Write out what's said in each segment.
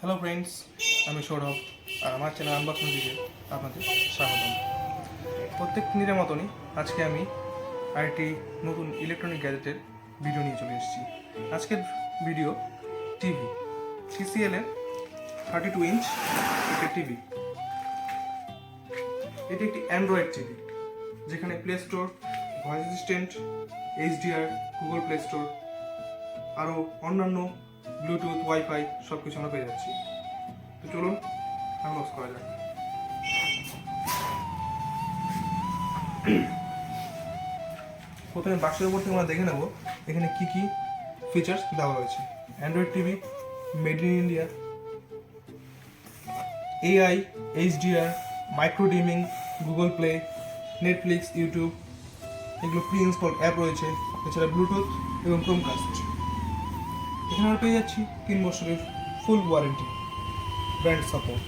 Hello friends, আমি সৌরভ আর আমার channel unboxing দিকে আপনাদের স্বাগতম। প্রত্যেক দিনের মতনই আজকে আমি আরেকটি নতুন ইলেকট্রনিক গ্যাজেটের ভিডিও নিয়ে চলে এসেছি। আজকের ভিডিও টিভি TCL-এর 32 ইঞ্চ একটা টিভি। এটি একটি অ্যান্ড্রয়েড টিভি যেখানে play store, voice assistant, HDR, Google play store আরও অন্যান্য ব্লুটুথ, ওয়াইফাই সব কিছু আমরা পেয়ে যাচ্ছি। তো চলুন আনবক্স করা যাক। প্রথমে বাক্সের উপর থেকে আমরা দেখে নেব এখানে কি কি ফিচার্স দেওয়া রয়েছে। Android TV, made in India, AI, HDR, micro dimming, Google play, Netflix, YouTube, এগুলো প্রি ইনস্টল অ্যাপ রয়েছে। এছাড়া ব্লুটুথ এবং ক্রোমকাস্ট। এখানে আমরা পেয়ে যাচ্ছি 3 বছরের ফুল ওয়ারেন্টি, ব্র্যান্ড সাপোর্ট।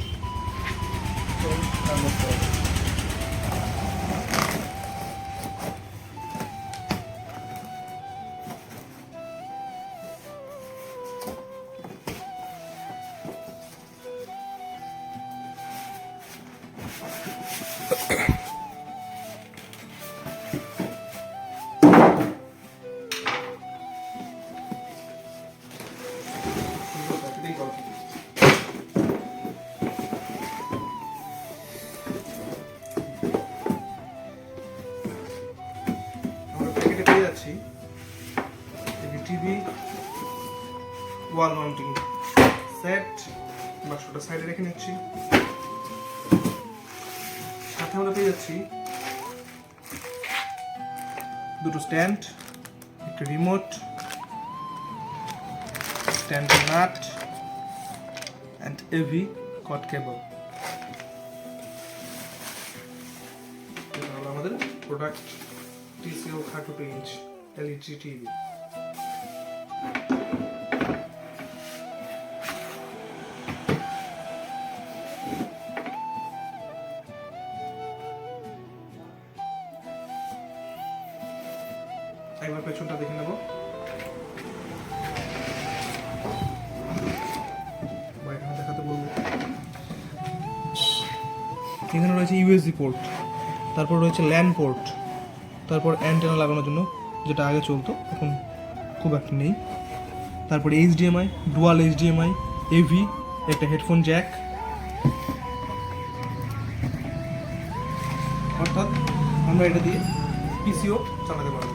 আমরা প্যাকেটে পেয়ে যাচ্ছি টিভি ওয়াল মাউন্টিং সেট। বাক্সটা সাইডে রেখে নিচ্ছি। সাথে আমরা পেয়ে যাচ্ছি দুটো স্ট্যান্ড, একটা রিমোট, স্ট্যান্ডের নাট অ্যান্ড AV কট কেবল। এটা হলো আমাদের product TCL 32 inch LED TV. একবার পেছনটা দেখে নেব। এখানে দেখাতে বলবো। এখানে রয়েছে USB পোর্ট, তারপর রয়েছে LAN পোর্ট, তারপর অ্যান্টেনা লাগানোর জন্য যেটা আগে চলতো এখন খুব একটা নেই। তারপরে HDMI, ডুয়াল HDMI, AV, একটা হেডফোন জ্যাক, অর্থাৎ আমরা এটা দিয়ে PCও চালাতে পারবো।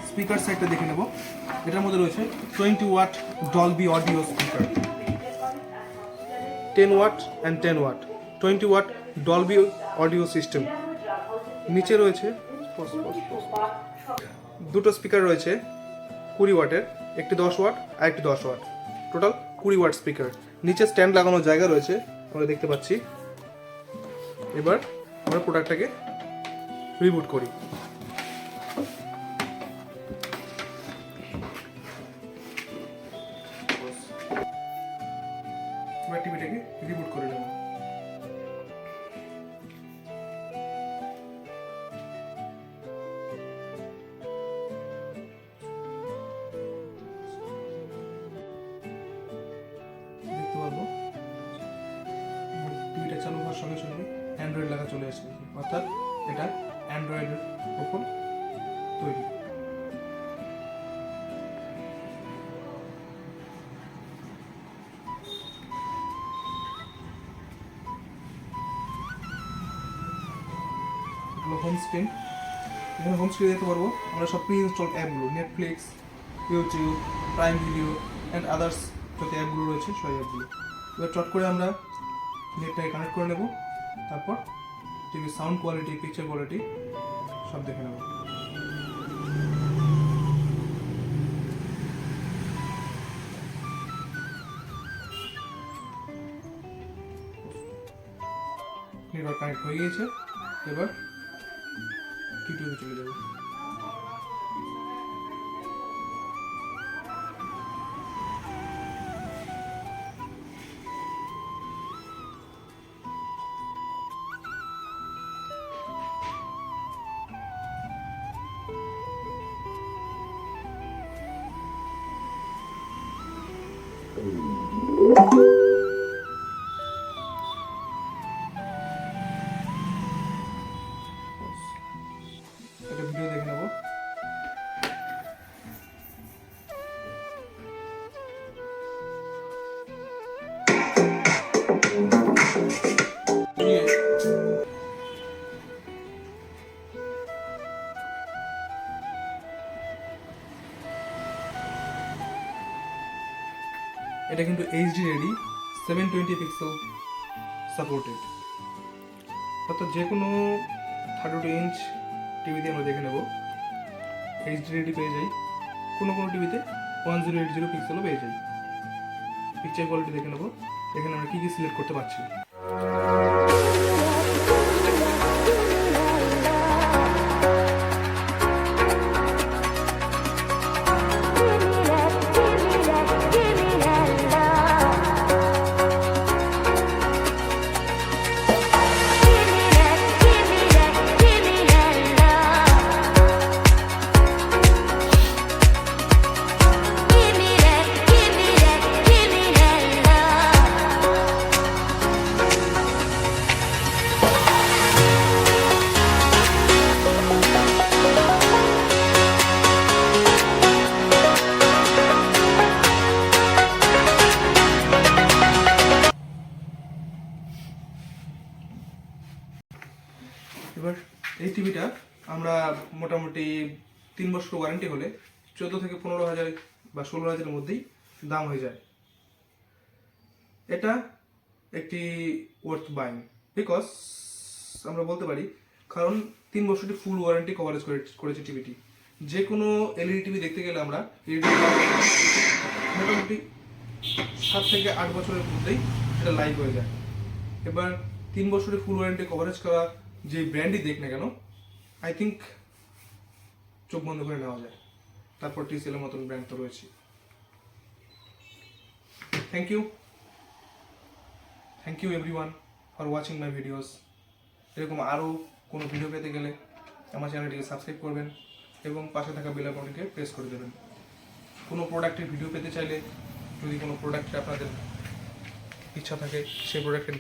স্পিকার সাইডটা দেখে নেব। এটার মধ্যে রয়েছে 20 watt Dolby audio speaker, 10 watt and 10 watt 20 watt Dolby audio system. নিচে রয়েছে দুটো স্পিকার রয়েছে 20 ওয়াটের, একটি 10 ওয়াট আর একটি 10 ওয়াট, টোটাল 20 ওয়াট স্পিকার। নিচে স্ট্যান্ড লাগানোর জায়গা রয়েছে, আমরা দেখতে পাচ্ছি। এবার আমরা প্রোডাক্টটাকে রিবুট করি। এবার টিভিটাকে রিবুট করে নেব। দেখতে পারবো টিভিটা চালু হওয়ার সঙ্গে সঙ্গে অ্যান্ড্রয়েড লেখা চলে আসবে, অর্থাৎ এটা অ্যান্ড্রয়েডের উপর তৈরি। হোম স্ক্রিন, এখানে হোম স্ক্রিনে দেখতে পারবো আমরা সব প্রি ইনস্টল অ্যাপগুলো, Netflix, YouTube, prime video and others যত অ্যাপগুলো রয়েছে সেই অ্যাপগুলো। এবার চট করে আমরা নেটটাকে কানেক্ট করে নেব, তারপর টিভির সাউন্ড কোয়ালিটি, পিকচার কোয়ালিটি সব দেখে নেব। নেটওয়ার্ক কানেক্ট হয়ে গিয়েছে। এবার টিভিতে চলে যাবো। একটা ভিডিও দেখে নেবো। এটা কিন্তু এইচডি রেডি 720 পিক্সেল সাপোর্টেড, অর্থাৎ যে কোনো 32 ইঞ্চ টিভিতে আমরা দেখে নেব এইচডি রেডি পেয়ে যাই, কোনো কোনো টিভিতে 1080 পিক্সেলও পেয়ে যাই। পিকচার কোয়ালিটি দেখে নেব, এখানে আমরা কী কী সিলেক্ট করতে পারছি। এবার এই টিভিটা আমরা মোটামুটি 3 বছর ওয়ারেন্টি হলে 14 থেকে 15,000 বা 16,000-এর মধ্যেই দাম হয়ে যায়। এটা একটি ওয়ার্থ বাইং, বিকজ আমরা বলতে পারি, কারণ 3 বছরটি ফুল ওয়ারেন্টি কভারেজ করেছে টিভিটি। যে কোনো এলইডি টিভি দেখতে গেলে আমরা মোটামুটি 7 থেকে 8 বছরের মধ্যেই এটা লাইভ হয়ে যায়। এবার 3 বছরের ফুল ওয়ারেন্টি কভারেজ করা যে ব্র্যান্ডই দেখ না কেন, আই থিঙ্ক চোখ বন্ধ করে নেওয়া যায়। তারপর টিসিএলের মতন ব্র্যান্ড তো রয়েছে। Thank you everyone for watching my videos. এরকম আরও কোনো ভিডিও পেতে গেলে আমার চ্যানেলটিকে সাবস্ক্রাইব করবেন এবং পাশে থাকা বেল আইকনটিকে প্রেস করে দেবেন। কোনো প্রোডাক্টের ভিডিও পেতে চাইলে, যদি কোনো প্রোডাক্টে আপনাদের ইচ্ছা থাকে, সেই প্রোডাক্টের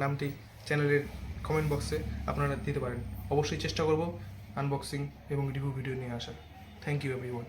নামটি চ্যানেলের কমেন্ট বক্সে আপনারা দিতে পারেন। অবশ্যই চেষ্টা করব আনবক্সিং এবং রিভিউ ভিডিও নিয়ে আসার। Thank you everyone.